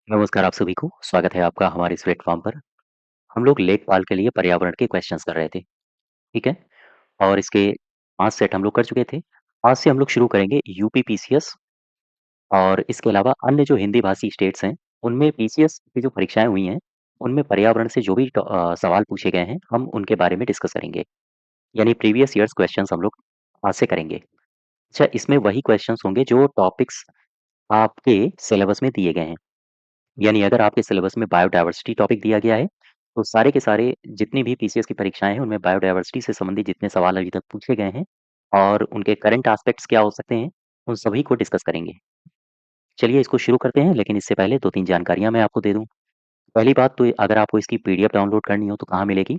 नमस्कार आप सभी को, स्वागत है आपका हमारे इस प्लेटफ़ॉर्म पर। हम लोग लेखपाल के लिए पर्यावरण के क्वेश्चंस कर रहे थे, ठीक है? और इसके 5 सेट हम लोग कर चुके थे। आज से हम लोग शुरू करेंगे यूपी पीसीएस और इसके अलावा अन्य जो हिंदी भाषी स्टेट्स हैं, उनमें पीसीएस की जो परीक्षाएँ हुई हैं, उनमें पर्यावरण से जो भी सवाल पूछे गए हैं, हम उनके बारे में डिस्कस करेंगे। यानी प्रीवियस ईयर्स क्वेश्चंस हम लोग आज से करेंगे। अच्छा, इसमें वही क्वेश्चंस होंगे जो टॉपिक्स आपके सिलेबस में दिए गए हैं। यानी अगर आपके सिलेबस में बायोडायवर्सिटी टॉपिक दिया गया है, तो सारे के सारे जितनी भी पीसीएस की परीक्षाएँ हैं, उनमें बायोडायवर्सिटी से संबंधित जितने सवाल अभी तक पूछे गए हैं और उनके करंट एस्पेक्ट्स क्या हो सकते हैं, उन सभी को डिस्कस करेंगे। चलिए इसको शुरू करते हैं, लेकिन इससे पहले 2-3 जानकारियाँ मैं आपको दे दूँ। पहली बात तो अगर आपको इसकी पीडीएफ डाउनलोड करनी हो तो कहाँ मिलेगी?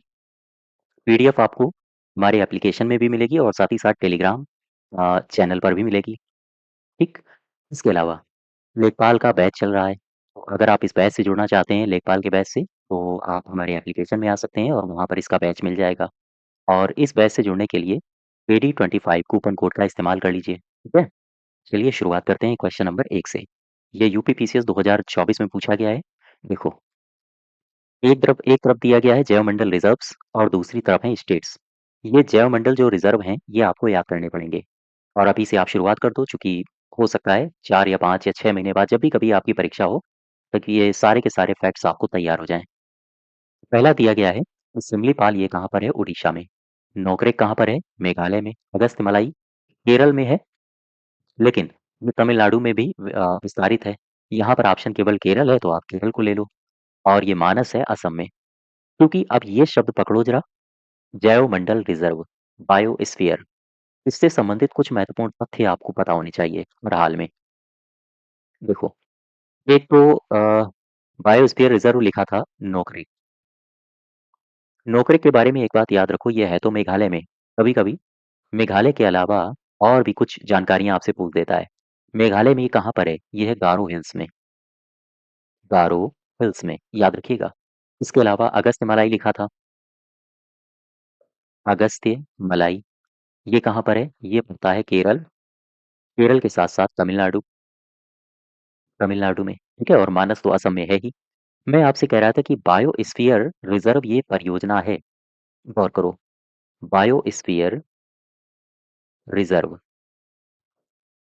पीडीएफ आपको हमारे एप्लीकेशन में भी मिलेगी और साथ ही साथ टेलीग्राम चैनल पर भी मिलेगी, ठीक? इसके अलावा लेखपाल का बैच चल रहा है। तो अगर आप इस बैच से जुड़ना चाहते हैं लेखपाल के बैच से, तो आप हमारे एप्लीकेशन में आ सकते हैं और वहाँ पर इसका बैच मिल जाएगा। और इस बैच से जुड़ने के लिए AD25 कूपन कोड का इस्तेमाल कर लीजिए, ठीक है? चलिए शुरुआत करते हैं क्वेश्चन नंबर 1 से। ये यूपी पीसीएस 2024 में पूछा गया है। देखो, एक तरफ दिया गया है जैवमंडल रिजर्व्स और दूसरी तरफ है स्टेट्स। ये जैवमंडल जो रिजर्व हैं, ये आपको याद करने पड़ेंगे। और अभी से आप शुरुआत कर दो, चूँकि हो सकता है 4 या 5 या 6 महीने बाद जब भी कभी आपकी परीक्षा हो, तक ये सारे के सारे फैक्ट्स आपको तैयार हो जाएँ। पहला दिया गया है कि सिमलीपाल ये कहाँ पर है? उड़ीसा में। नोकरेक कहाँ पर है? मेघालय में। अगस्त्यमलाई केरल में है, लेकिन ये तमिलनाडु में भी विस्तारित है। यहाँ पर ऑप्शन केवल केरल है, तो आप केरल को ले लो। और ये मानस है असम में। क्योंकि अब ये शब्द पकड़ो जरा, जैवमंडल रिजर्व, बायोस्फीयर, इससे संबंधित कुछ महत्वपूर्ण तथ्य आपको पता होने चाहिए हर हाल में। देखो, एक तो बायोस्फीयर रिजर्व लिखा था नोकरेक। नोकरेक के बारे में एक बात याद रखो, ये है तो मेघालय में। कभी-कभी मेघालय के अलावा और भी कुछ जानकारियाँ आपसे पूछ देता है। मेघालय में ये कहाँ पर है? ये है गारो हिल्स में। गारो हिल्स में, याद रखिएगा। इसके अलावा अगस्त्य मलाई लिखा था। अगस्त्य मलाई, ये कहाँ पर है? ये पड़ता है केरल। केरल के साथ-साथ तमिलनाडु, तमिलनाडु में, ठीक है? और मानस तो असम में है ही। मैं आपसे कह रहा था कि बायोस्फीयर रिजर्व ये परियोजना है। गौर करो, बायोस्फीयर रिजर्व।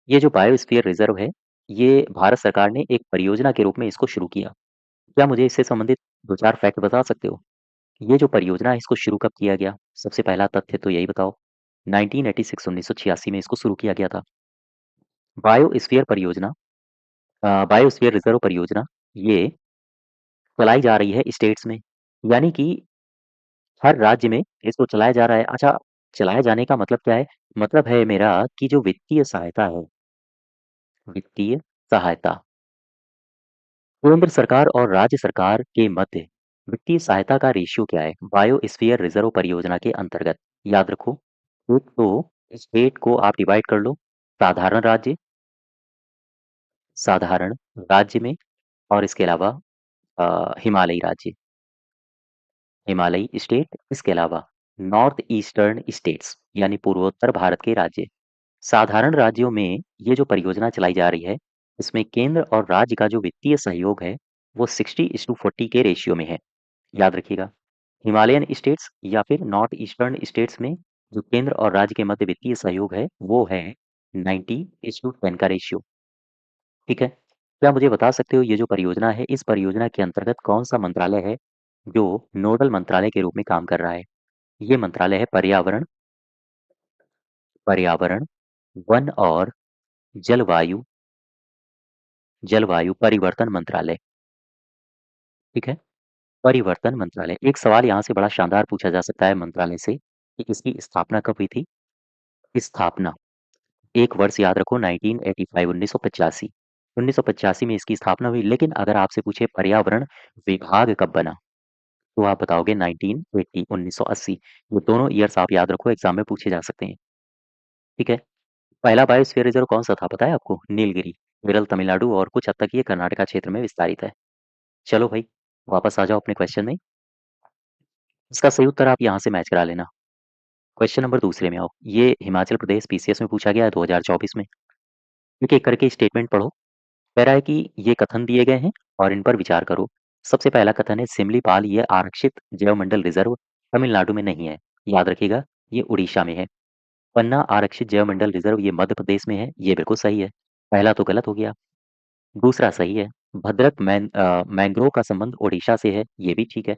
ये जो बायोस्फीयर रिजर्व है, ये भारत सरकार ने एक परियोजना के रूप में इसको शुरू किया। क्या मुझे इससे संबंधित 2-4 फैक्ट बता सकते हो? ये जो परियोजना है इसको शुरू कब किया गया? सबसे पहला तथ्य तो यही बताओ। 1986 1986 में इसको शुरू किया गया था। बायोस्फीयर परियोजना बायोस्फीयर रिजर्व परियोजना ये चलाई जा रही है स्टेट्स में। यानी कि हर राज्य में इसको चलाया जा रहा है। अच्छा, चलाए जाने का मतलब क्या है? मतलब है मेरा कि जो वित्तीय सहायता है, वित्तीय सहायता केंद्र सरकार और राज्य सरकार के मध्य वित्तीय सहायता का रेशियो क्या है बायोस्फीयर रिजर्व परियोजना के अंतर्गत? याद रखो, एक तो स्टेट को आप डिवाइड कर लो, साधारण राज्य, साधारण राज्य में, और इसके अलावा हिमालयी राज्य, हिमालयी स्टेट, इसके अलावा नॉर्थ ईस्टर्न स्टेट्स यानी पूर्वोत्तर भारत के राज्य। साधारण राज्यों में ये जो परियोजना चलाई जा रही है, इसमें केंद्र और राज्य का जो वित्तीय सहयोग है, वो 60:40 के रेशियो में है। याद रखिएगा, हिमालयन स्टेट्स या फिर नॉर्थ ईस्टर्न स्टेट्स में जो केंद्र और राज्य के मध्य वित्तीय सहयोग है, वो है 90:10 का रेशियो, ठीक है? क्या मुझे बता सकते हो ये जो परियोजना है, इस परियोजना के अंतर्गत कौन-सा मंत्रालय है, जो नोडल मंत्रालय के रूप में काम कर रहा है? ये मंत्रालय है पर्यावरण, पर्यावरण, वन और जलवायु जलवायु परिवर्तन मंत्रालय, ठीक है? परिवर्तन मंत्रालय। एक सवाल यहाँ से बड़ा शानदार पूछा जा सकता है मंत्रालय से कि इसकी स्थापना कब हुई थी? स्थापना, एक वर्ष याद रखो 1985 1985 1985 में इसकी स्थापना हुई, लेकिन अगर आपसे पूछे पर्यावरण विभाग कब बना, तो आप बताओगे 1980 1980। ये दोनों ईयर्स आप याद रखो, एग्ज़ाम में पूछे जा सकते हैं, ठीक है? पहला बायोस्फीयर रिजर्व कौन-सा था पता है आपको? नीलगिरी, केरल, तमिलनाडु और कुछ हद तक ये कर्नाटका क्षेत्र में विस्तारित है। चलो भाई, वापस आ जाओ अपने क्वेश्चन में। इसका सही उत्तर आप यहाँ से मैच करा लेना। क्वेश्चन नंबर दूसरे में आओ। ये हिमाचल प्रदेश पीसीएस में पूछा गया है 2024 में। एक-एक करके स्टेटमेंट पढ़ो। कह रहा है कि ये कथन दिए गए हैं, और इन पर विचार करो। सबसे पहला कथन है सिमलीपाल ये आरक्षित जैवमंडल रिजर्व तमिलनाडु में नहीं है, याद रखिएगा, ये उड़ीसा में है। पन्ना आरक्षित जैवमंडल रिजर्व ये मध्य प्रदेश में है, ये बिल्कुल सही है। पहला तो गलत हो गया। दूसरा सही है। भद्रक मैंग्रोव का संबंध ओडिशा से है, ये भी ठीक है।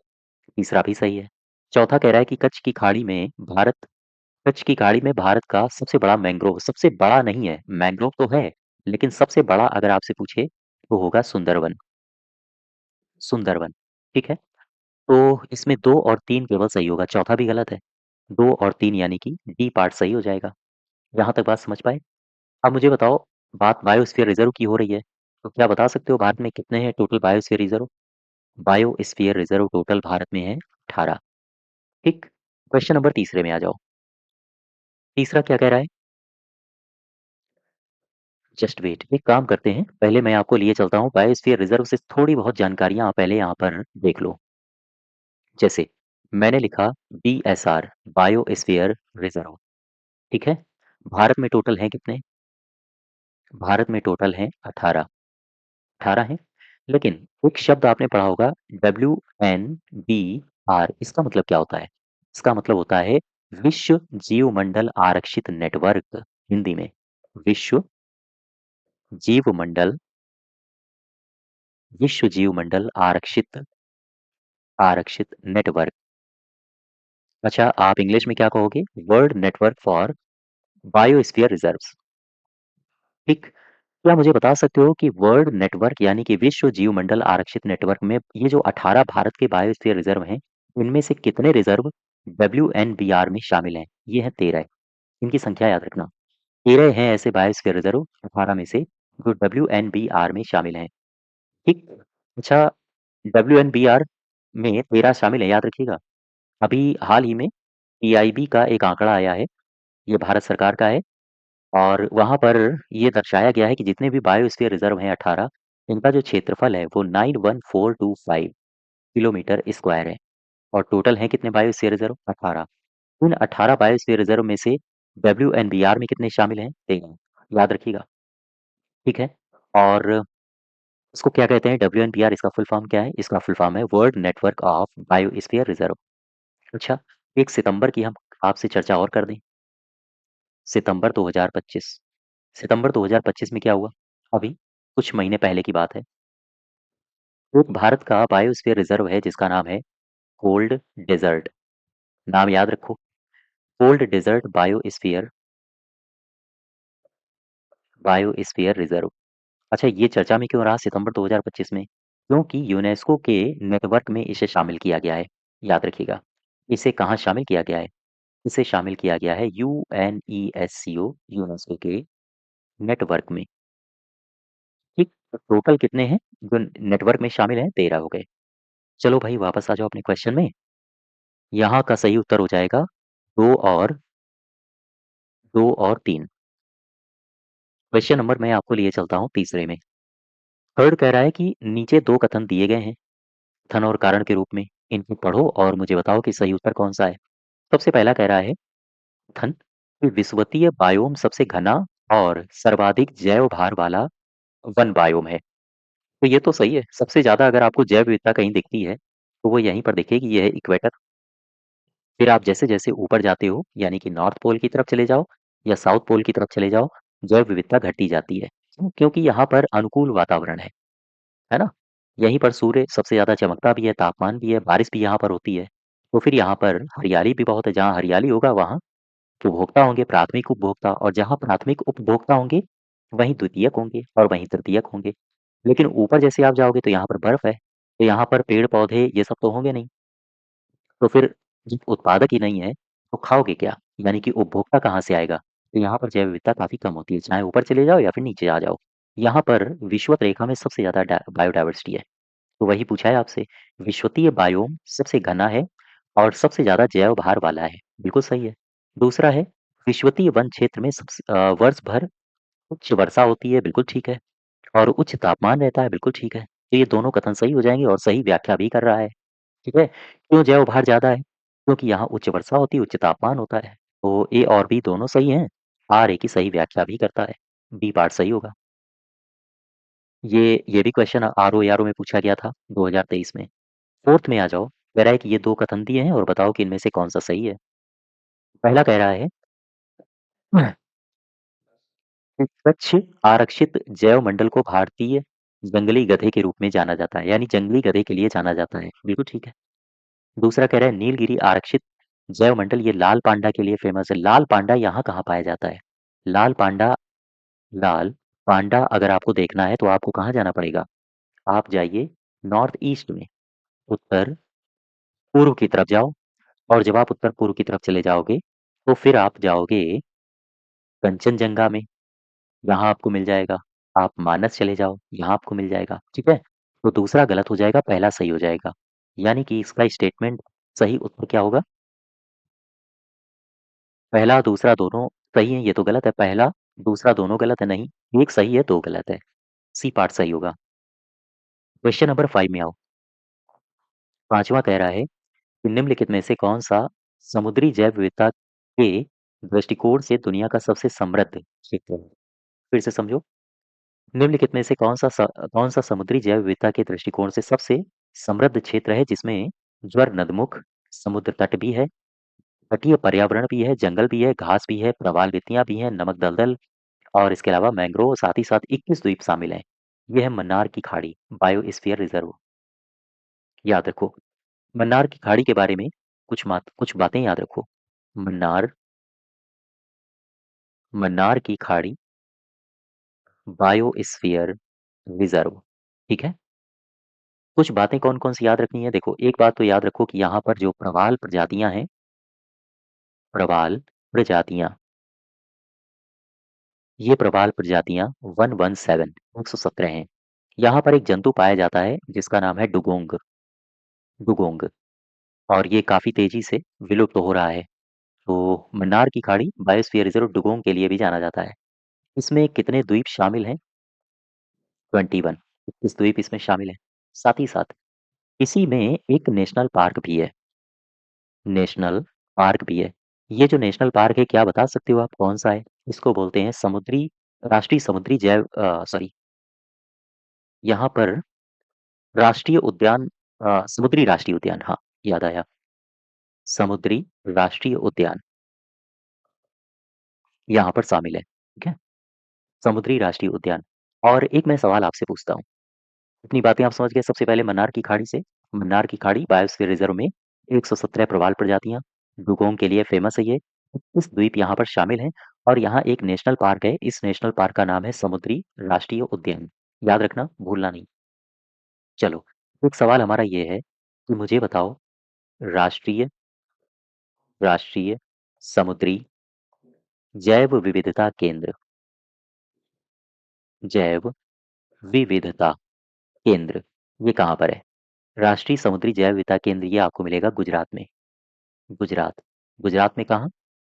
तीसरा भी सही है। चौथा कह रहा है कि कच्छ की खाड़ी में भारत का सबसे बड़ा मैंग्रोव, सबसे बड़ा नहीं है, मैंग्रोव तो है, लेकिन सबसे बड़ा अगर आपसे पूछे तो होगा सुंदरवन। सुंदरवन, ठीक है। तो इसमें 2 और 3 केवल सही होगा, चौथा भी गलत है। 2 और 3 यानी कि डी पार्ट सही हो जाएगा। यहाँ तक बात समझ पाए? अब मुझे बताओ, बात बायोस्फीयर रिजर्व की हो रही है, तो क्या बता सकते हो भारत में कितने हैं total biosphere reserve? Biosphere reserve total Bharat में है 18। ठीक। क्वेश्चन नंबर तीसरे में आ जाओ। तीसरा क्या कह रहा है? जस्ट वेट, एक काम करते हैं, पहले मैं आपको लिए चलता हूँ बायोस्फीयर रिजर्व से थोड़ी बहुत जानकारियां आप पहले यहाँ पर देख लो। जैसे मैंने लिखा BSR, बायोस्फीयर रिजर्व, ठीक है। भारत में टोटल हैं कितने? भारत में टोटल हैं 18। 18 हैं। लेकिन एक शब्द आपने पढ़ा होगा WNBR, इसका मतलब क्या होता है? इसका मतलब होता है विश्व जीवमंडल आरक्षित नेटवर्क, हिंदी में विश्व जीवमंडल, विश्व जीवमंडल आरक्षित आरक्षित नेटवर्क। अच्छा, आप इंग्लिश में क्या कहोगे? World network for biosphere reserves. ठीक। क्या मुझे बता सकते हो कि वर्ल्ड नेटवर्क यानी कि विश्व जीवमंडल आरक्षित नेटवर्क में ये जो 18 भारत के बायोस्फीयर रिजर्व हैं, इनमें से कितने रिजर्व WNBR में शामिल हैं? ये है 13। इनकी संख्या याद रखना। 13 हैं ऐसे बायोस्फीयर रिजर्व 18 में से जो WNBR में शामिल हैं। ठीक। अच्छा, WNBR में 13 शामिल है, याद रखिएगा। अभी हाल ही में PIB का एक आंकड़ा आया है, ये भारत सरकार का है, और वहाँ पर ये दर्शाया गया है कि जितने भी बायोस्फीयर रिजर्व हैं 18, इनका जो क्षेत्रफल है वो 91425 किलोमीटर स्क्वायर है। और टोटल हैं कितने बायोस्फीयर रिजर्व? 18। इन 18 बायोस्फीयर रिजर्व में से WNBR में कितने शामिल हैं? 13, याद रखिएगा। ठीक है। और इसको क्या कहते हैं WNBR? इसका फुल फॉर्म क्या है? इसका फुल फॉर्म है world network of biosphere reserve. अच्छा, 1 सितंबर की हम आपसे चर्चा और कर दें। सितंबर 2025, सितंबर 2025 में क्या हुआ? अभी कुछ महीने पहले की बात है। एक भारत का बायोस्फीयर रिजर्व है जिसका नाम है कोल्ड डेजर्ट। नाम याद रखो, कोल्ड डेजर्ट बायोस्फीयर रिजर्व। अच्छा, ये चर्चा में क्यों रहा सितंबर 2025 में? क्योंकि यूनेस्को के नेटवर्क में इसे शामिल किया गया है, याद रखिएगा। इसे कहाँ शामिल किया गया है? इसे शामिल किया गया है UNESCO, यूनेस्को के नेटवर्क में। ठीक। तो टोटल कितने हैं जो नेटवर्क में शामिल हैं? 13 हो गए। चलो भाई, वापस आ जाओ अपने क्वेश्चन में। यहाँ का सही उत्तर हो जाएगा 2 और 3। क्वेश्चन नंबर मैं आपको लिए चलता हूँ तीसरे में। थर्ड कह रहा है कि नीचे 2 कथन दिए गए हैं कथन और कारण के रूप में, इनको पढ़ो और मुझे बताओ कि सही उत्तर कौन सा है। सबसे पहला कह रहा है कथन कि विषुवतीय बायोम सबसे घना और सर्वाधिक जैव भार वाला वन बायोम है। तो ये तो सही है। सबसे ज्यादा अगर आपको जैव विविधता कहीं दिखती है तो वो यहीं पर दिखेगी, ये है इक्वेटर। फिर आप जैसे जैसे ऊपर जाते हो यानी कि नॉर्थ पोल की तरफ चले जाओ या साउथ पोल की तरफ चले जाओ, जैव विविधता घटती जाती है। क्यों? क्योंकि यहाँ पर अनुकूल वातावरण है ना? यहीं पर सूर्य सबसे ज्यादा चमकता भी है, तापमान भी है, बारिश भी यहाँ पर होती है। तो फिर यहाँ पर हरियाली भी बहुत है। जहाँ हरियाली होगा वहाँ उपभोक्ता होंगे, प्राथमिक उपभोक्ता, और जहाँ प्राथमिक उपभोक्ता होंगे वहीं द्वितीयक होंगे और वहीं तृतीयक होंगे। लेकिन ऊपर जैसे आप जाओगे तो यहाँ पर बर्फ है, तो यहाँ पर पेड़ पौधे ये सब तो होंगे नहीं। तो फिर जब उत्पादक ही नहीं है तो खाओगे क्या? यानी कि उपभोक्ता कहाँ से आएगा? तो यहाँ पर जैव विविधता काफी कम होती है, चाहे ऊपर चले जाओ या फिर नीचे आ जाओ। यहाँ पर विषुवत रेखा में सबसे ज्यादा बायोडाइवर्सिटी है। तो वही पूछा है आपसे, विषुवतीय बायोम सबसे घना है और सबसे ज्यादा जैव भार वाला है, बिल्कुल सही है। दूसरा है विषुवतीय वन क्षेत्र में वर्ष भर उच्च वर्षा होती है, बिल्कुल ठीक है। और उच्च तापमान रहता है, बिल्कुल ठीक है। तो ये दोनों कथन सही हो जाएंगे और सही व्याख्या भी कर रहा है। ठीक है। क्यों जैव भार ज्यादा है? क्योंकि यहाँ उच्च वर्षा होती है, उच्च तापमान होता है। तो ए और बी दोनों सही हैं। आर ए की सही व्याख्या भी करता है। बी पार्ट सही होगा। ये भी क्वेश्चन आरओ में पूछा गया था 2023 में। फोर्थ में आ जाओ, कह रहा है कि ये 2 कथन दिए हैं और बताओ कि इनमें से कौन-सा सही है। पहला कह रहा है कि स्वच्छ आरक्षित जैव मंडल को भारतीय जंगली गधे के रूप में जाना जाता है, यानी जंगली गधे के लिए जाना जाता है। बिल्कुल ठीक है। दूसरा कह रहा है नीलगिरी आरक्षित जैव मंडल ये लाल पांडा के लिए फेमस है। लाल पांडा यहाँ कहाँ पाया जाता है? लाल पांडा लाल पांडा अगर आपको देखना है तो आपको कहाँ जाना पड़ेगा? आप जाइए नॉर्थ ईस्ट में, उत्तर पूर्व की तरफ जाओ, और जब आप उत्तर पूर्व की तरफ चले जाओगे तो फिर आप जाओगे कंचनजंगा में, यहाँ आपको मिल जाएगा। आप मानस चले जाओ, यहाँ आपको मिल जाएगा। ठीक है? तो दूसरा गलत हो जाएगा, पहला सही हो जाएगा। यानी कि इसका स्टेटमेंट सही उत्तर क्या होगा? पहला दूसरा दोनों सही है, ये तो गलत है। पहला दूसरा दोनों गलत है, नहीं, एक सही है, दो गलत है। सी पार्ट सही होगा। क्वेश्चन नंबर 5 में आओ। पांचवा कह रहा है कि निम्नलिखित में से कौन सा समुद्री जैव विविधता के दृष्टिकोण से दुनिया का सबसे समृद्ध क्षेत्र है? फिर से समझो। निम्नलिखित में से कौन सा समुद्री जैव विविधता के दृष्टिकोण से सबसे समृद्ध क्षेत्र है, जिसमें ज्वर नदमुख समुद्र तट भी है, तटीय पर्यावरण भी है, जंगल भी है, घास भी है, प्रवाल भित्तियां भी हैं, नमक दलदल और इसके अलावा मैंग्रोव, साथ ही साथ 21 द्वीप शामिल हैं। यह है मन्नार की खाड़ी, बायोस्फीयर रिजर्व। याद रखो, मन्नार की खाड़ी के बारे में कुछ बातें याद रखो। मन्नार मन्नार की खाड़ी बायोस्फीयर रिजर्व। ठीक है? कुछ बातें कौन-कौन सी याद रखनी है? देखो, एक बात तो याद रखो कि यहाँ पर जो प्रवाल प्रजातियां हैं, प्रवाल प्रजातियां, ये प्रवाल प्रजातियां 117 117 हैं। यहाँ पर एक जंतु पाया जाता है जिसका नाम है डुगोंग। डुगोंग, और ये काफी तेजी से विलुप्त हो रहा है। तो मन्नार की खाड़ी बायोस्फीयर रिजर्व डुगोंग के लिए भी जाना जाता है। इसमें कितने द्वीप शामिल हैं? 21। 21 द्वीप इसमें शामिल हैं। साथ ही साथ इसी में एक नेशनल पार्क भी है। नेशनल पार्क भी है। ये जो नेशनल पार्क है, क्या बता सकते हो आप कौन सा है? इसको बोलते हैं राष्ट्रीय समुद्री सॉरी, यहाँ पर राष्ट्रीय उद्यान, समुद्री राष्ट्रीय उद्यान, हाँ, याद आया। समुद्री राष्ट्रीय उद्यान यहाँ पर शामिल है। ठीक है? समुद्री राष्ट्रीय उद्यान। और एक मैं सवाल आपसे पूछता हूँ। इतनी बातें आप समझ गए सबसे पहले मन्नार की खाड़ी से। मन्नार की खाड़ी बायोस्फीयर रिजर्व में 117 प्रवाल प्रजातियां, डुगोंग के लिए फेमस है ये। 21 द्वीप यहाँ पर शामिल हैं, और यहाँ एक नेशनल पार्क है। इस नेशनल पार्क का नाम है समुद्री राष्ट्रीय उद्यान। याद रखना, भूलना नहीं। चलो, एक सवाल हमारा ये है कि मुझे बताओ, राष्ट्रीय राष्ट्रीय समुद्री जैव विविधता केंद्र, जैव विविधता केंद्र, ये कहाँ पर है? राष्ट्रीय समुद्री जैव विविधता केंद्र ये आपको मिलेगा गुजरात में। गुजरात। गुजरात में कहाँ?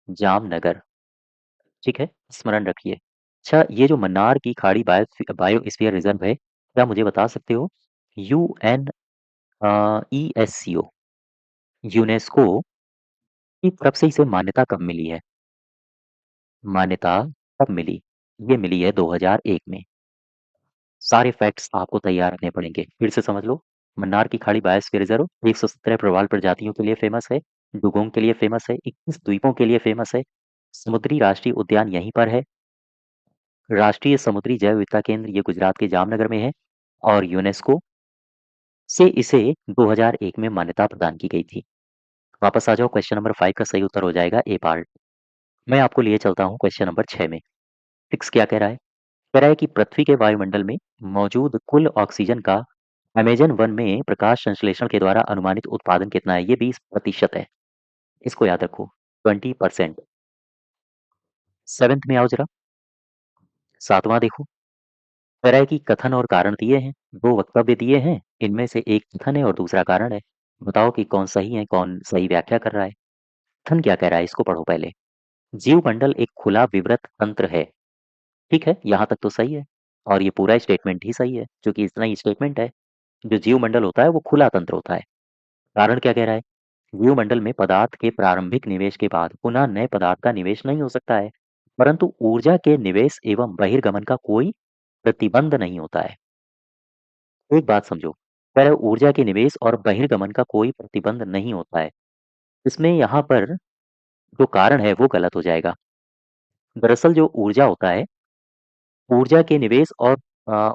जामनगर। ठीक है? स्मरण रखिए। अच्छा, ये जो मन्नार की खाड़ी बायोस्फीयर रिजर्व है, क्या मुझे बता सकते हो यूएन ईएससीओ, यूनेस्को की तरफ से इसे मान्यता कब मिली है? मान्यता कब मिली? ये मिली है 2001 में। सारे फैक्ट्स आपको तैयार रखने पड़ेंगे। फिर से समझ लो। मन्नार की खाड़ी बायोस्फीयर रिजर्व 117 प्रवाल प्रजातियों के लिए फेमस है, डुगोंग के लिए फेमस है, 21 द्वीपों के लिए फेमस है, समुद्री राष्ट्रीय उद्यान यहीं पर है, राष्ट्रीय समुद्री जैव विविधता केंद्र ये गुजरात के जामनगर में है, और यूनेस्को से इसे 2001 में मान्यता प्रदान की गई थी। वापस आ जाओ, क्वेश्चन नंबर 5 का सही उत्तर हो जाएगा ए पार्ट। मैं आपको लिए चलता हूँ क्वेश्चन नंबर 6 में। फिक्स क्या कह रहा है? कह रहा है कि पृथ्वी के वायुमंडल में मौजूद कुल ऑक्सीजन का अमेजन वन में प्रकाश संश्लेषण के द्वारा अनुमानित उत्पादन कितना है? ये 20% है। इसको याद रखो, 20%। सेवेंथ में आओ जरा, सातवां देखो। कह रहा है कि कथन और कारण दिए हैं, दो वक्तव्य दिए हैं, इनमें से एक कथन है और दूसरा कारण है। बताओ कि कौन सही है, कौन सही व्याख्या कर रहा है। कथन क्या कह रहा है, इसको पढ़ो पहले। जीवमंडल एक खुला विवृत तंत्र है। ठीक है, यहाँ तक तो सही है, और ये पूरा स्टेटमेंट ही सही है, क्योंकि इतना ही स्टेटमेंट है। जो जीवमंडल होता है वो खुला तंत्र होता है। कारण क्या कह रहा है? जीवमंडल में पदार्थ के प्रारंभिक निवेश के बाद पुनः नए पदार्थ का निवेश नहीं हो सकता है, परंतु ऊर्जा के निवेश एवं बहिर्गमन का कोई प्रतिबंध नहीं होता है। एक बात समझो, कह रहा है ऊर्जा के निवेश और बहिर्गमन का कोई प्रतिबंध नहीं होता है। इसमें यहाँ पर जो कारण है वो गलत हो जाएगा। दरअसल जो ऊर्जा होता है, ऊर्जा के निवेश और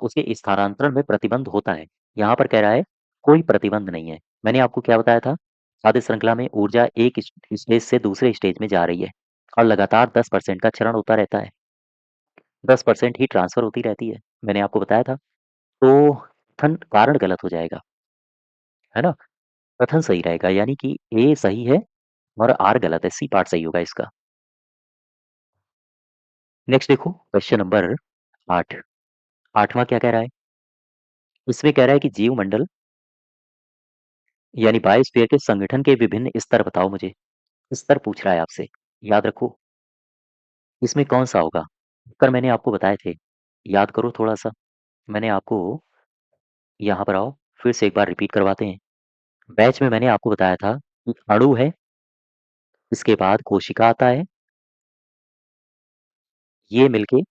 उसके स्थानांतरण में प्रतिबंध होता है। यहाँ पर कह रहा है कोई प्रतिबंध नहीं है। मैंने आपको क्या बताया था? खाद्य श्रृंखला में ऊर्जा एक स्टेज से दूसरे स्टेज में जा रही है और लगातार 10% का क्षरण होता रहता है। 10% ही ट्रांसफर होती रहती है। मैंने आपको बताया था। तो कथन कारण गलत हो जाएगा, है ना? कथन सही रहेगा, यानी कि ए सही है और आर गलत है। सी पार्ट सही होगा इसका। नेक्स्ट देखो क्वेश्चन नंबर 8। 8वां क्या कह रहा है? इसमें कह रहा है कि जीव मंडल यानी बायोस्फीयर के संगठन के विभिन्न स्तर बताओ मुझे। स्तर पूछ रहा है आपसे। याद रखो, इसमें कौन-सा होगा? उत्तर मैंने आपको बताए थे। याद करो थोड़ा-सा। मैंने आपको यहाँ पर आओ, फिर से एक बार रिपीट करवाते हैं। बैच में मैंने आपको बताया था कि अणु है, इसके बाद कोशिका आता है, ये मिलके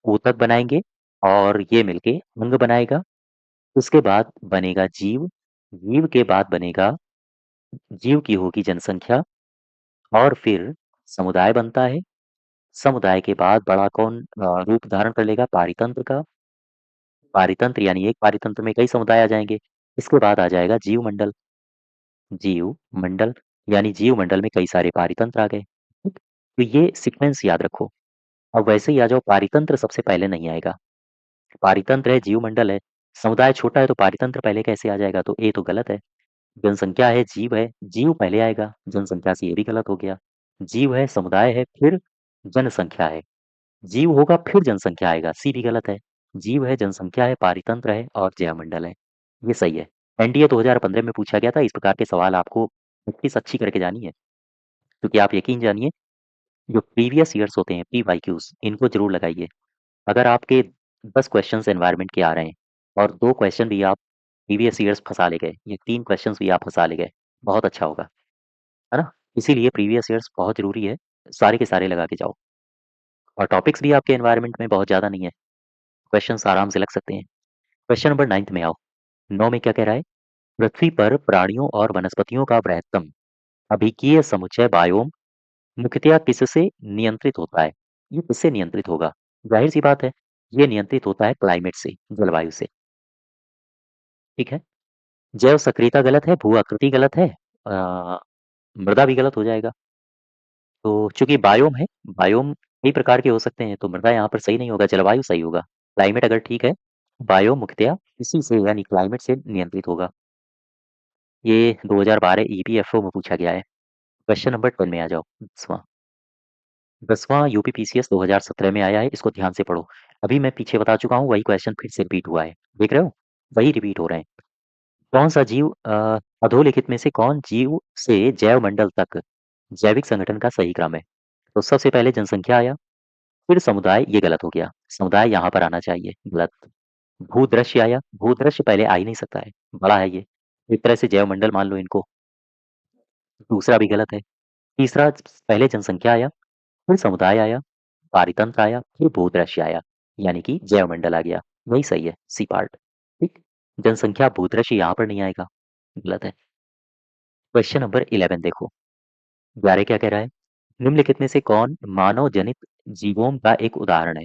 ऊतक बनाएँगे और ये मिलके अंग बनाएगा। उसके बाद बनेगा जीव, जीव के बाद बनेगा जीव की होगी जनसंख्या और फिर समुदाय बनता है। समुदाय के बाद बड़ा कौन रूप धारण कर लेगा? पारितंत्र का। पारितंत्र यानी एक पारितंत्र में कई समुदाय आ जाएँगे। इसके बाद आ जाएगा जीव मंडल। जीव मंडल यानी जीव मंडल में कई सारे पारितंत्र आ गए। ठीक? तो ये सीक्वेंस याद रखो। अब वैसे ही आ जाओ, पारितंत्र सबसे पहले नहीं आएगा। पारितंत्र है, जीव मंडल है, समुदाय छोटा है तो पारितंत्र पहले कैसे आ जाएगा? तो ए तो गलत है। जनसंख्या है, जीव पहले आएगा, जनसंख्या से ये भी गलत हो गया। जीव है, समुदाय है, फिर जनसंख्या है। जीव होगा फिर जनसंख्या आएगा, सी भी गलत है। जीव है, जनसंख्या है, पारितंत्र है और जैवमंडल है। ये सही है। एनडीए 2015 में पूछा गया था, इस प्रकार के सवाल आपको प्रैक्टिस अच्छी करके जानी है। क्योंकि आप यकीन जानिए, जो प्रीवियस ईयर्स होते हैं, पीवाईक्यूज, इनको ज़रूर लगाइए। अगर आपके 10 क्वेश्चन्स एनवायरनमेंट के आ रहे हैं और 2 क्वेश्चन भी आप प्रीवियस ईयर्स फँसा ले गए, ये 3 क्वेश्चन्स भी आप फँसा ले गए, बहुत अच्छा होगा, है ना? इसीलिए प्रीवियस ईयर्स बहुत ज़रूरी है, सारे के सारे लगा के जाओ। और टॉपिक्स भी आपके एनवायरनमेंट में बहुत ज़्यादा नहीं है, क्वेश्चंस आराम से लग सकते हैं। क्वेश्चन नंबर 9th में आओ। 9 में क्या कह रहा है? पृथ्वी पर प्राणियों और वनस्पतियों का बृहत्तम अभिकीय समुच्चय बायोम मुख्यतया किससे नियंत्रित होता है? ये किससे नियंत्रित होगा? ज़ाहिर-सी बात है, ये नियंत्रित होता है क्लाइमेट से, जलवायु से, ठीक है? जैव सक्रियता गलत है, भू आकृति गलत है, मृदा भी गलत हो जाएगा। तो चूँकि बायोम है, बायोम कई प्रकार के हो सकते हैं, तो मृदा यहाँ पर सही नहीं होगा, जलवायु सही होगा। क्लाइमेट अगर ठीक है, बायोम मुख्यतया इसी से यानी क्लाइमेट से नियंत्रित होगा। ये 2012 ईपीएफओ में पूछा गया है। क्वेश्चन नंबर 10 में आ जाओ, 10वां। 10वां यूपीपीसीएस 2017 में आया है, इसको ध्यान से पढ़ो। अभी मैं पीछे बता चुका हूँ, वही क्वेश्चन फिर से रिपीट हुआ है। देख रहे हो? वही रिपीट हो रहे हैं। कौन-सा जीव अधोलिखित में से कौन जीव से जैव मंडल तक जैविक संगठन का सही क्रम है? तो सबसे पहले जनसंख्या आया, फिर समुदाय, ये गलत हो गया। समुदाय यहाँ पर आना चाहिए, गलत। भूदृश्य आया, भूदृश्य पहले आ ही नहीं सकता है, बड़ा है ये। एक तरह से जैव मंडल मान लो इनको, दूसरा भी गलत है। तीसरा पहले जनसंख्या आया, फिर समुदाय आया, पारितंत्र आया, फिर भूदृश्य आया, यानी कि जैव मंडल आ गया। वही सही है, सी पार्ट। ठीक? जनसंख्या भूदृश्य यहाँ पर नहीं आएगा, गलत है। क्वेश्चन नंबर 11 देखो, 11 क्या कह रहा है? निम्नलिखित में से कौन मानव जनित जीवोम का एक उदाहरण है?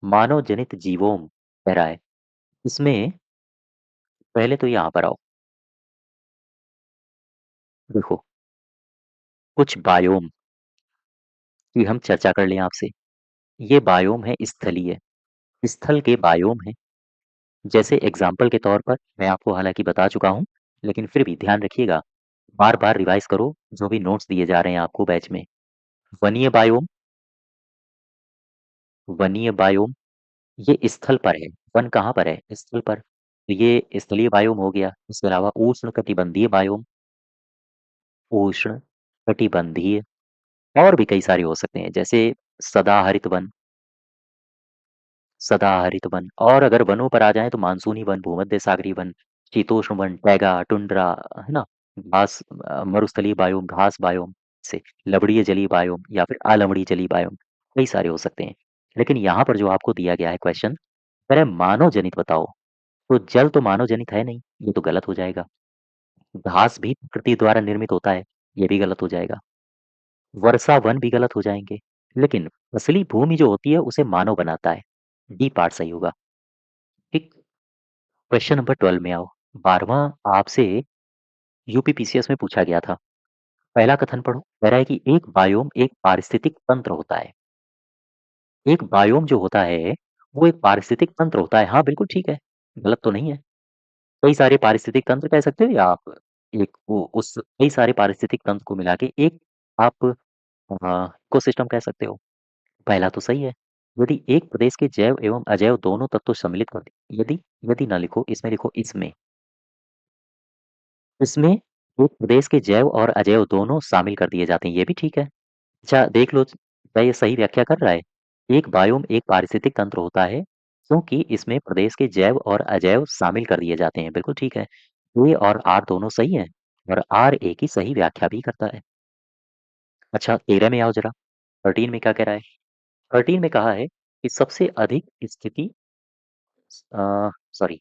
मानव जनित जीवोम कह रहा है। इसमें पहले तो यहाँ पर आओ, देखो कुछ बायोम की हम चर्चा कर लें आपसे। ये बायोम है स्थलीय, स्थल के बायोम हैं। जैसे एग्जाम्पल के तौर पर मैं आपको हालाँकि बता चुका हूँ, लेकिन फिर भी ध्यान रखिएगा, बार-बार रिवाइज़ करो जो भी नोट्स दिए जा रहे हैं आपको बैच में। वनीय बायोम, वनीय बायोम ये स्थल पर है। वन कहाँ पर है? स्थल पर। तो ये स्थलीय बायोम हो गया। इसके अलावा उष्णकटिबंधीय बायोम, उष्ण कटिबंधीय और भी कई सारे हो सकते हैं, जैसे सदाहरित वन, सदाहरित वन। और अगर वनों पर आ जाएँ तो मानसूनी वन, भूमध्य सागरीय वन, शीतोष्ण वन, टैगा, टुंड्रा, है ना? घास मरुस्थलीय बायोम, घास बायोम से लवणीय जलीय बायोम या फिर अलवणीय जलीय बायोम, कई सारे हो सकते हैं। लेकिन यहाँ पर जो आपको दिया गया है क्वेश्चन, कह रहा है मानव जनित बताओ। तो जल तो मानव जनित है नहीं, ये तो गलत हो जाएगा। घास भी प्रकृति द्वारा निर्मित होता है, ये भी गलत हो जाएगा। वर्षा, वन भी गलत हो जाएँगे। लेकिन असली भूमि जो होती है उसे मानव बनाता है। डी पार्ट सही होगा। ठीक। क्वेश्चन नंबर 12 में आओ। 12वां आपसे यूपी पीसीएस में पूछा गया था। पहला कथन पढ़ो। कह रहा है कि एक बायोम एक पारिस्थितिक तंत्र होता है। एक बायोम जो होता है, वो एक पारिस्थितिक तंत्र होता है। हाँ, बिल्कुल ठीक है। गलत तो नहीं है। कई सारे पारिस्थितिक तंत्र कह सकते हो या आप एक वो उस कई सारे पारिस्थितिक तंत्र को मिला के एक आप इकोसिस्टम कह सकते हो। पहला तो सही है। यदि एक प्रदेश के जैव एवं अजैव दोनों तत्व सम्मिलित कर यदि यदि ना लिखो, इसमें लिखो इसमें। इसमें एक प्रदेश के जैव और अजैव दोनों शामिल कर दिए जाते हैं, ये भी ठीक है। अच्छा देख लो, क्या ये सही व्याख्या कर रहा है? एक बायोम एक पारिस्थितिक तंत्र होता है, क्योंकि इसमें प्रदेश के जैव और अजैव शामिल कर दिए जाते हैं, बिल्कुल ठीक है। ए और आर दोनों सही हैं और आर ए की सही व्याख्या भी करता है। अच्छा 13 में आओ जरा। 13 में क्या कह रहा है? 13 में कहा है कि सबसे अधिक स्थिति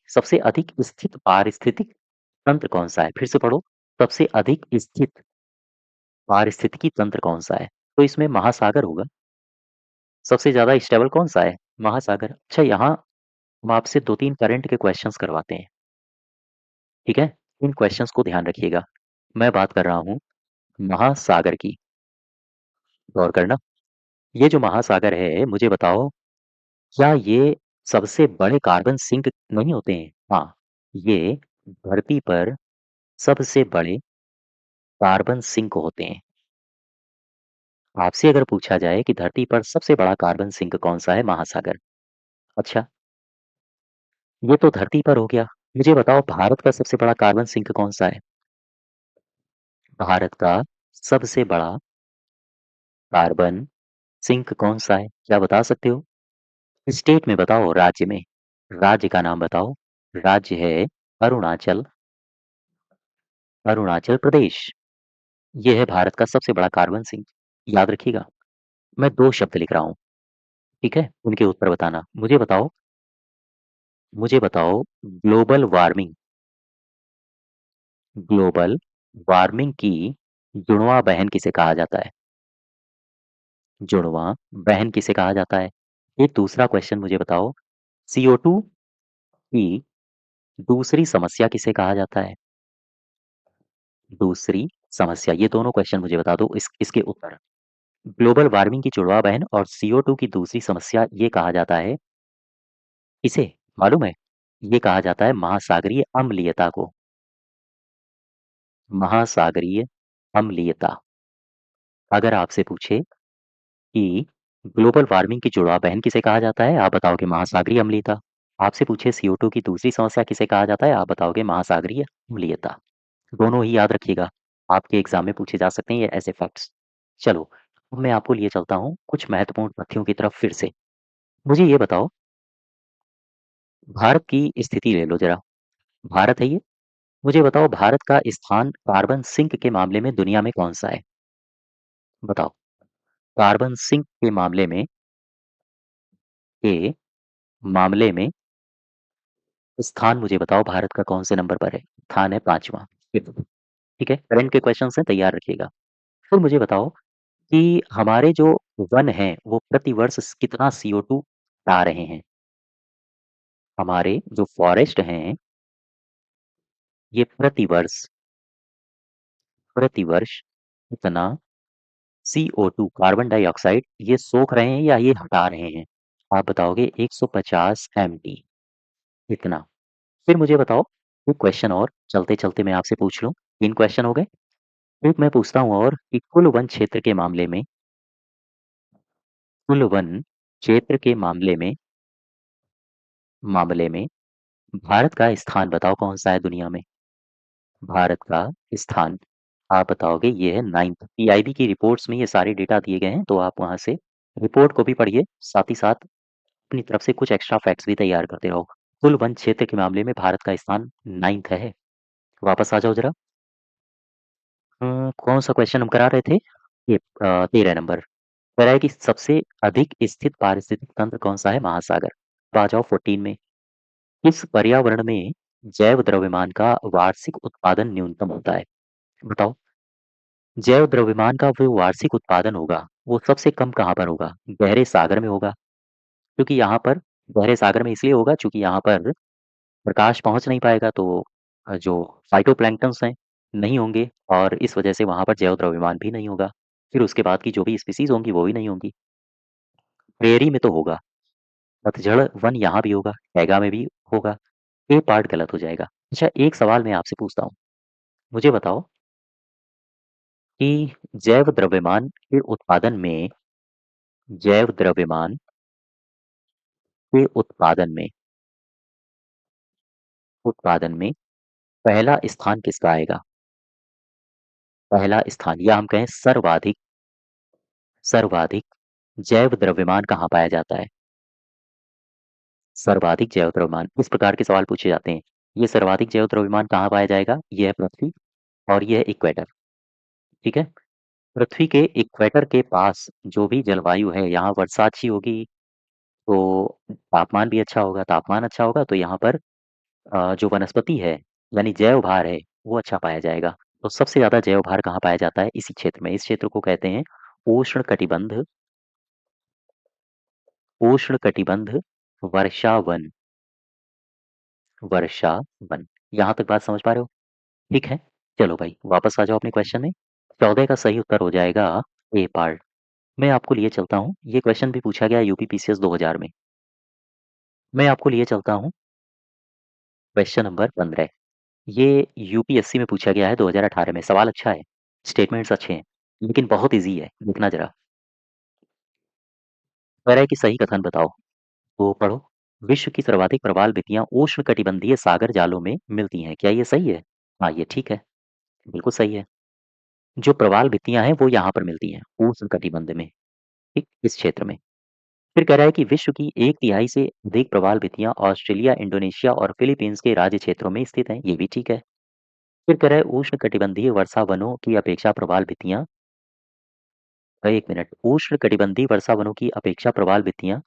सबसे अधिक स्थित पारिस्थितिक तंत्र कौन सा है? फिर से पढ़ो। सबसे अधिक स्थित पारिस्थितिकी तंत्र कौन सा है? तो इसमें महासागर होगा। सबसे ज़्यादा स्टेबल कौन सा है? महासागर। अच्छा यहाँ हम आपसे 2-3 करंट के क्वेश्चंस करवाते हैं, ठीक है? इन क्वेश्चंस को ध्यान रखिएगा। मैं बात कर रहा हूँ महासागर की, गौर करना। ये जो महासागर है, मुझे बताओ क्या ये सबसे बड़े कार्बन सिंक नहीं होते हैं? हाँ, ये धरती पर सबसे बड़े कार्बन सिंक होते हैं। आपसे अगर पूछा जाए कि धरती पर सबसे बड़ा कार्बन सिंक कौन-सा है? महासागर। अच्छा, ये तो धरती पर हो गया। मुझे बताओ भारत का सबसे बड़ा कार्बन सिंक कौन-सा है? भारत का सबसे बड़ा कार्बन सिंक कौन-सा है? क्या बता सकते हो? स्टेट में बताओ, राज्य में। राज्य का नाम बताओ। राज्य है अरुणाचल अरुणाचल प्रदेश। ये है भारत का सबसे बड़ा कार्बन सिंक। याद रखिएगा। मैं 2 शब्द लिख रहा हूँ, ठीक है? उनके उत्तर बताना। मुझे बताओ ग्लोबल वार्मिंग ग्लोबल वार्मिंग की जुड़वां बहन किसे कहा जाता है? जुड़वां बहन किसे कहा जाता है? एक दूसरा क्वेश्चन मुझे बताओ, CO2 की दूसरी समस्या किसे कहा जाता है? दूसरी समस्या, ये दोनों क्वेश्चन मुझे बता दो इसके उत्तर। ग्लोबल वार्मिंग की जुड़वां बहन और CO2 की दूसरी समस्या ये कहा जाता है किसे? मालूम है? ये कहा जाता है महासागरीय अम्लीयता को। महासागरीय अम्लीयता। अगर आपसे पूछे कि ग्लोबल वार्मिंग की जुड़वां बहन किसे कहा जाता है? आप बताओगे महासागरीय अम्लीयता। आपसे पूछे CO2 की दूसरी समस्या किसे कहा जाता है? आप बताओगे महासागरीय अम्लीयता। दोनों ही याद रखिएगा। आपके एग्ज़ाम में पूछे जा सकते हैं ये ऐसे फैक्ट्स। चलो, अब मैं आपको लिए चलता हूँ कुछ महत्वपूर्ण तथ्यों की तरफ फिर से। मुझे ये बताओ, भारत की स्थिति ले लो ज़रा। भारत है ये। मुझे बताओ भारत का स्थान कार्बन सिंक के मामले में दुनिया में कौन-सा है? बताओ। कार्बन सिंक के मामले में स्थान मुझे बताओ भारत का कौन से नंबर पर है? स्थान है 5वां। ठीक है? करंट के क्वेश्चन्स हैं, तैयार रखिएगा। फिर मुझे बताओ कि हमारे जो वन हैं, वो प्रतिवर्ष कितना CO2 हटा रहे हैं? हमारे जो फॉरेस्ट हैं, ये प्रतिवर्ष कितना CO2 कार्बन डाइऑक्साइड ये सोख रहे हैं या ये हटा रहे हैं? आप बताओगे 150 एमटी, इतना। फिर मुझे बताओ, एक क्वेश्चन और चलते-चलते मैं आपसे पूछ लूँ, 3 क्वेश्चन हो गए। एक मैं पूछता हूँ और कि कुल वन क्षेत्र के मामले में भारत का स्थान बताओ कौन-सा है दुनिया में? भारत का स्थान आप बताओगे ये है 9th। पीआईबी की रिपोर्ट्स में ये सारे डेटा दिए गए हैं, तो आप वहाँ से रिपोर्ट को भी पढ़िए, साथ ही साथ अपनी तरफ से कुछ एक्स्ट्रा फैक्ट्स भी तैयार करते रहो। कुल वन क्षेत्र के मामले में भारत का स्थान 9th है। वापस आ जाओ ज़रा। कौन-सा क्वेश्चन हम करा रहे थे? ये 13 नंबर। कह रहा है कि सबसे अधिक स्थित पारिस्थितिक तंत्र कौन-सा है? महासागर। अब आ जाओ 14 में। किस पर्यावरण में जैव द्रव्यमान का वार्षिक उत्पादन न्यूनतम होता है? बताओ। जैव द्रव्यमान का जो वार्षिक उत्पादन होगा, वो सबसे कम कहाँ पर होगा? गहरे सागर में होगा, क्योंकि यहाँ पर गहरे सागर में इसलिए होगा चूँकि यहाँ पर प्रकाश पहुँच नहीं पाएगा तो जो फाइटोप्लैंक्टन्स हैं, नहीं होंगे और इस वजह से वहाँ पर जैव द्रव्यमान भी नहीं होगा। फिर उसके बाद की जो भी स्पीशीज़ होंगी, वो भी नहीं होंगी। प्रेयरी में तो होगा, पतझड़ वन यहाँ भी होगा, टैगा में भी होगा। ए पार्ट गलत हो जाएगा। अच्छा, एक सवाल मैं आपसे पूछता हूँ, मुझे बताओ कि जैव द्रव्यमान के जैव द्रव्यमान के उत्पादन में पहला स्थान किसका आएगा? पहला स्थान या हम कहें सर्वाधिक जैव द्रव्यमान कहाँ पाया जाता है? सर्वाधिक जैव द्रव्यमान इस प्रकार के सवाल पूछे जाते हैं। ये सर्वाधिक जैव द्रव्यमान कहाँ पाया जाएगा? ये है पृथ्वी और ये है इक्वेटर, ठीक है? पृथ्वी के इक्वेटर के पास जो भी जलवायु है, यहाँ वर्षा अच्छी होगी, तो तापमान भी अच्छा होगा, तापमान अच्छा होगा तो यहाँ पर जो वनस्पति है, यानी जैव भार है, वो अच्छा पाया जाएगा। तो सबसे ज़्यादा जैव भार कहाँ पाया जाता है? इसी क्षेत्र में। इस क्षेत्र को कहते हैं उष्णकटिबंध उष्णकटिबंध वर्षावन वर्षावन। यहाँ तक बात समझ पा रहे हो? ठीक है। चलो भाई, वापस आ जाओ अपने क्वेश्चन में। 14 का सही उत्तर हो जाएगा ए पार्ट। मैं आपको लिए चलता हूँ, ये क्वेश्चन भी पूछा गया यूपी पीसीएस 2000 में। मैं आपको लिए चलता हूँ क्वेश्चन नंबर 15। ये यूपीएससी में पूछा गया है 2018 में। सवाल अच्छा है, स्टेटमेंट्स अच्छे हैं, लेकिन बहुत ईज़ी है। देखना ज़रा। कह रहा है कि सही कथन बताओ, तो पढ़ो। विश्व की सर्वाधिक प्रवाल भित्तियाँ उष्णकटिबंधीय सागर जालों में मिलती हैं। क्या ये सही है? हाँ, ये ठीक है, बिल्कुल सही है। जो प्रवाल भित्तियाँ हैं, वो यहाँ पर मिलती हैं, उष्णकटिबंध में, ठीक, इस क्षेत्र में। फिर कह रहा है कि विश्व की 1/3 से अधिक प्रवाल भित्तियाँ ऑस्ट्रेलिया, इंडोनेशिया और फिलीपींस के राज्य क्षेत्रों में स्थित हैं। ये भी ठीक है। फिर कह रहा है उष्णकटिबंधीय वर्षा वनों की अपेक्षा प्रवाल भित्तियाँ 1 मिनट। उष्णकटिबंधीय वर्षा वनों की अपेक्षा प्रवाल भित्तियाँ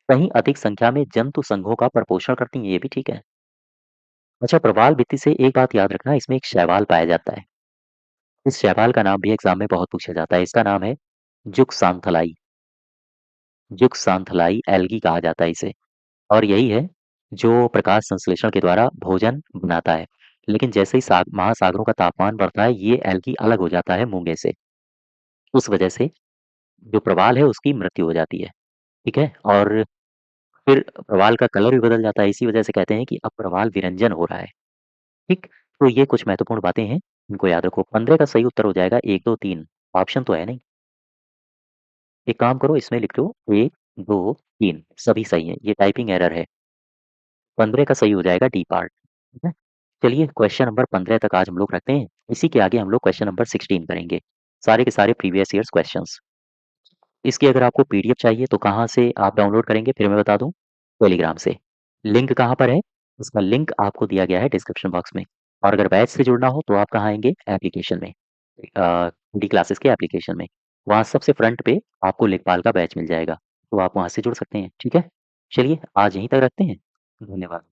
कहीं अधिक संख्या में जंतु संघों का प्रपोषण करती हैं। ये भी ठीक है। अच्छा, प्रवाल भित्ति से एक बात याद रखना, इसमें एक शैवाल पाया जाता है। इस शैवाल का नाम भी एग्जाम में बहुत पूछा जाता है। इसका नाम है जुक्सान्थलाई। जुक्सान्थलाई एल्गी कहा जाता है इसे। और यही है जो प्रकाश संश्लेषण के द्वारा भोजन बनाता है। लेकिन जैसे ही महासागरों का तापमान बढ़ता है, ये एल्गी अलग हो जाता है मूंगे से। उस वजह से जो प्रवाल है उसकी मृत्यु हो जाती है। ठीक है। और फिर प्रवाल का कलर भी बदल जाता है। इसी वजह से कहते हैं कि अब प्रवाल विरंजन हो रहा है। ठीक। तो ये कुछ महत्वपूर्ण बातें हैं, इनको याद रखो। 15 का सही उत्तर हो जाएगा 1 2 3। ऑप्शन तो है नहीं। एक काम करो, इसमें लिख दो 1 2 3 सभी सही है। ये टाइपिंग एरर है। 15 का सही हो जाएगा डी पार्ट। ठीक है। चलिए, क्वेश्चन नंबर 15 तक आज हम लोग रखते हैं। इसी के आगे हम लोग क्वेश्चन नंबर 16 करेंगे। सारे के सारे प्रीवियस ईयर्स क्वेश्चंस। इसकी अगर आपको पीडीएफ चाहिए तो कहाँ से आप डाउनलोड करेंगे, फिर मैं बता दूं। टेलीग्राम से। लिंक कहाँ पर है? उसका लिंक आपको दिया गया है डिस्क्रिप्शन बॉक्स में। और अगर बैच से जुड़ना हो तो आप कहाँ आएंगे? एप्लीकेशन में, डी क्लासेस के एप्लीकेशन में। वहाँ सबसे फ्रंट पे आपको लेखपाल का बैच मिल जाएगा, तो आप वहाँ से जुड़ सकते हैं। ठीक है। चलिए, आज यहीं तक रखते हैं। धन्यवाद।